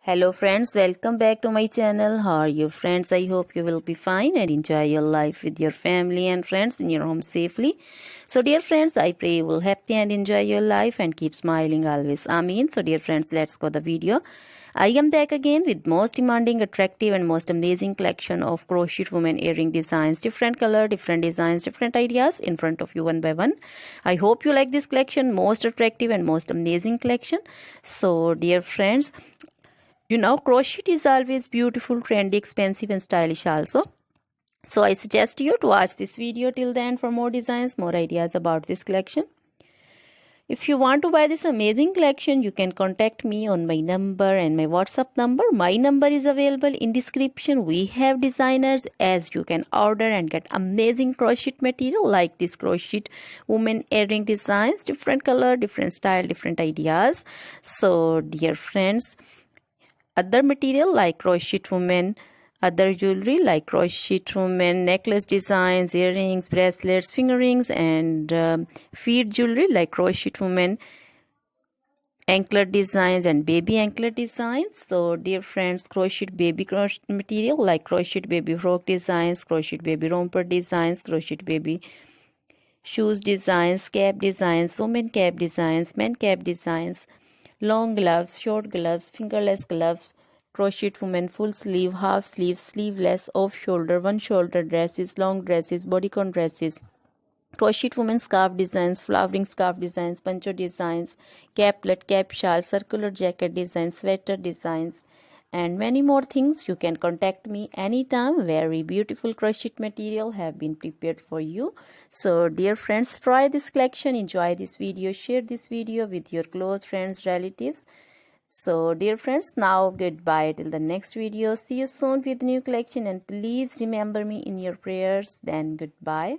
Hello friends, welcome back to my channel. How are you friends? I hope you will be fine and enjoy your life with your family and friends in your home safely. So dear friends, I pray you will happy and enjoy your life and keep smiling always. Amen. So dear friends, let's go the video. I am back again with most demanding, attractive and most amazing collection of crochet women earring designs, different color, different designs, different ideas in front of you one by one. I hope you like this collection, most attractive and most amazing collection. So dear friends, crochet is always beautiful, trendy, expensive and stylish also. So I suggest you to watch this video till the end for more designs, more ideas about this collection. If you want to buy this amazing collection, you can contact me on my number and my WhatsApp number. My number is available in description. We have designers as you can order and get amazing crochet material like this crochet woman earring designs, different color, different style, different ideas. So dear friends, other material like crochet women, other jewelry like crochet women necklace designs, earrings, bracelets, finger rings and feet jewelry like crochet women anklet designs and baby anklet designs. So dear friends, crochet baby crochet material like crochet baby frock designs, crochet baby romper designs, crochet baby shoes designs, cap designs, women cap designs, men cap designs, long gloves, short gloves, fingerless gloves, crochet women full sleeve, half sleeve, sleeveless, off shoulder, one shoulder dresses, long dresses, bodycon dresses, crochet women scarf designs, flowering scarf designs, poncho designs, caplet, cap shawl, circular jacket designs, sweater designs and many more things. You can contact me anytime. Very beautiful crochet material have been prepared for you. So dear friends, try this collection, enjoy this video, share this video with your close friends, relatives. So dear friends, now goodbye till the next video. See you soon with new collection and please remember me in your prayers. Then goodbye.